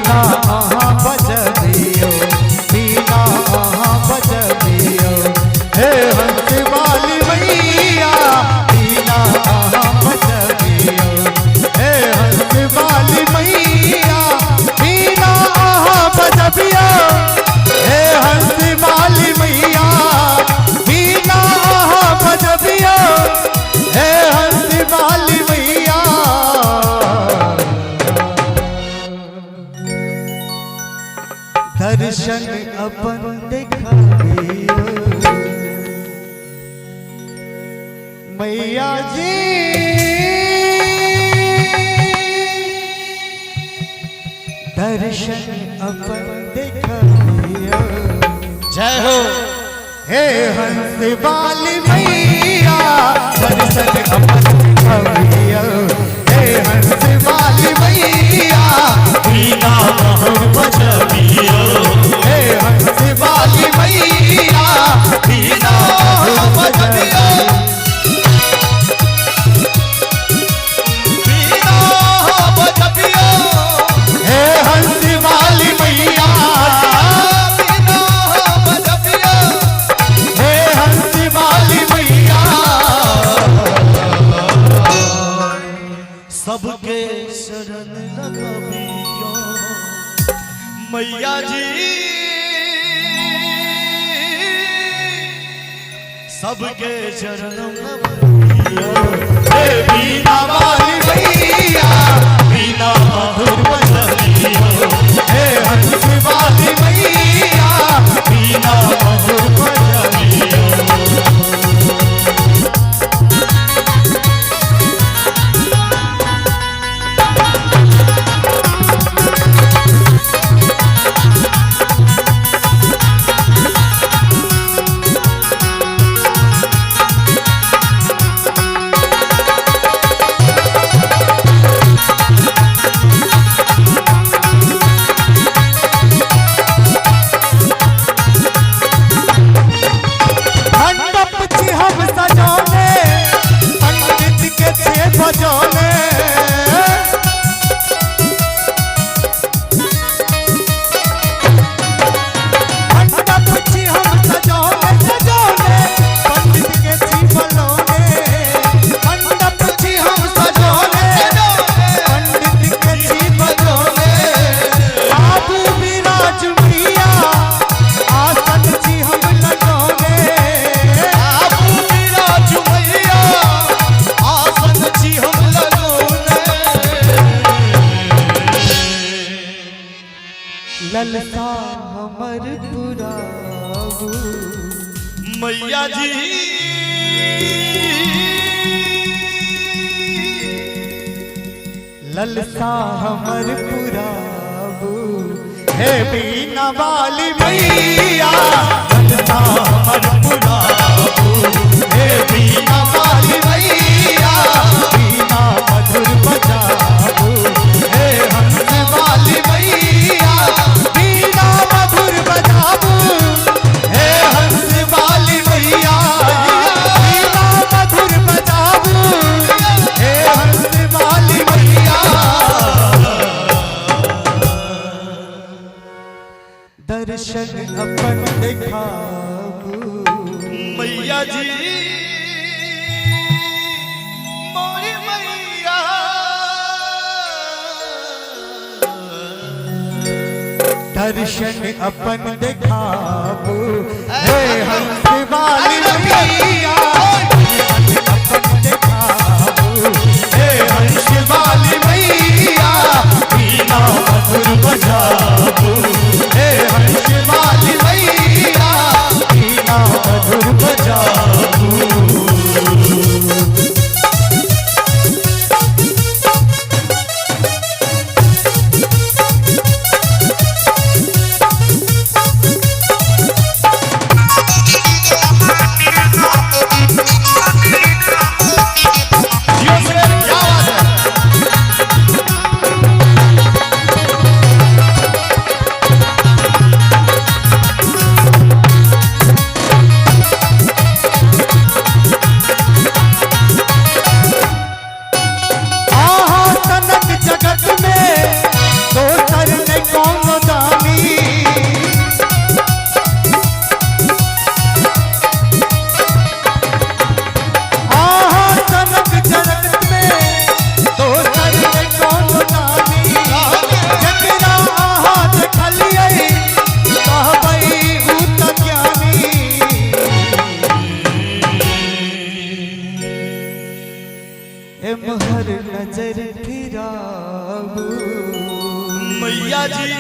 बीना बजबियो बीना बजबियो हे हंस वाली मैया बीना बजबियो हे हंस वाली मैया बीना बजबियो हे हंस वाली मैया बीना बजबियो हे हंस वाली मैया दर्शन अपन दिखाइयो मैया जी दर्शन अपन दिखाइयो जय हो हे हंस वाली मैया दर्शन अपन दिखाइयो हे हंस वाली मैया बीना बजबियो हे हंस वाली मैया बीना बजबियो बीना बजबियो हे हंस वाली मैया बीना बजबियो हे हंस वाली मैया सबके शरण लगाबियो मैया जी सबके चरण लगाबियो हे बीना वाली मैया बीना मधुर बजबियो हे हंस वाली मैया बीना मधुर बजबियो मंडप छी हम सजौने पंडित के छे बजौने मंडप छी हम सजौने पंडित के छी बजौने मंडप छी हम सजौने पंडित के छी बजौने बाबू विराज मैया आसन छी हम लगौने आपू विराज मैया आसन छी हम लगौने ललसा हमर पुराबू मैया जी ललसा हमर पुराबू हे बीना वाली मैया ललसा हमर पुराबू हे बीना वाली मैया बीना मधुर बजाबू हे हंस वाली मैया बीना मधुर बजाबू हे हंस वाली मैया बीना मधुर बजाबू हे हंस वाली मैया दर्शन अपन दिखाबू मैया जी मोरी मैया दर्शन अपन दिखाबू हे हंस वाली मैया दर्शन अपन दिखाबू हे हंस वाली मैया बीना मधुर बजाबू हे हंस वाली मैया बीना मधुर बजाबू मैया जी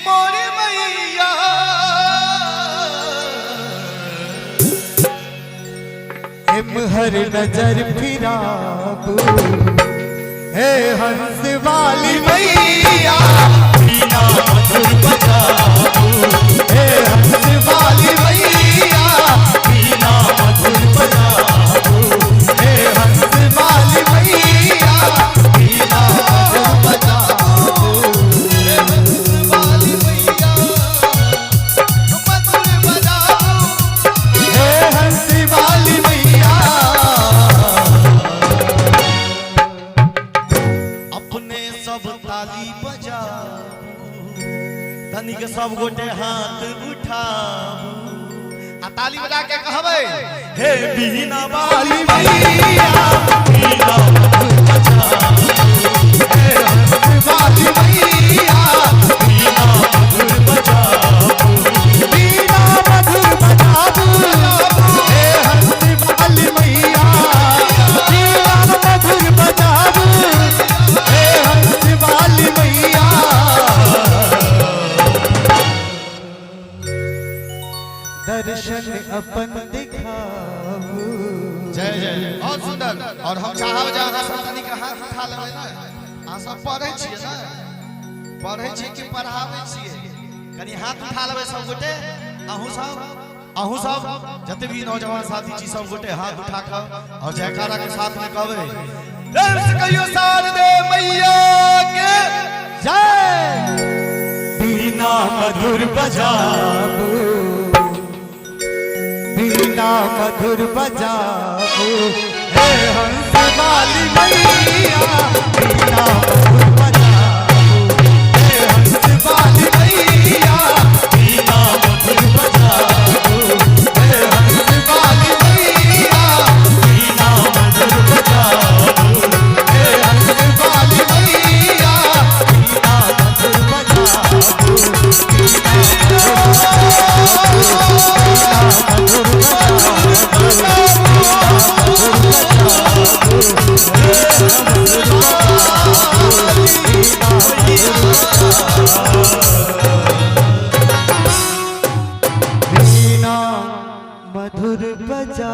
मोरी मैया हर नजर फिराबू हे हंस वाली मैया बीना मधुर बजाबू हे हंस वाली मैया बीना मधुर बजाबू हे हंस वाली मैया बीना मधुर बजाबू हे हंस वाली मैया मधुर बजाबू हे हंस वाली मैया अपने सब ताली बजा तनिक सब गोटे हाथ उठाबू आ ताली बजा के कहबै हे बीना वाली मैया बीना मधुर बजाबू हे हंस वाली मैया बीना मधुर बजाबू बीना मधुर बजाबू हे हंस वाली मैया बीना मधुर बजाबू हे हंस वाली मैया दर्शन अपन दिखाबू जय जय बहुत सुंदर और हम चाहब जे अहाँ सब तनिक हाथ उठा लेबै ना अहाँ सब पढ़ै छियै ना पढ़ै छियै कि पढ़ाबै छियै कनी हाथ उठा लेबै सब गोटे अहूँ सब जते भी नौजवान साथी छी सब गोटे हाथ उठा कऽ और जयकारा के साथ में कहबै प्रेम से कहियो शारदे मैया के जय बीना मधुर बजाबू बीना मधुर बजाबू हे हंस वाली मैया बीना मधुर बजाबू हे हंस वाली मैया बीना मधुर बजाबू हे हंस वाली मैया बीना मधुर बजाबू हे हंस वाली मैया बीना मधुर बजाबू बीना मधुर बीना मधुर बजा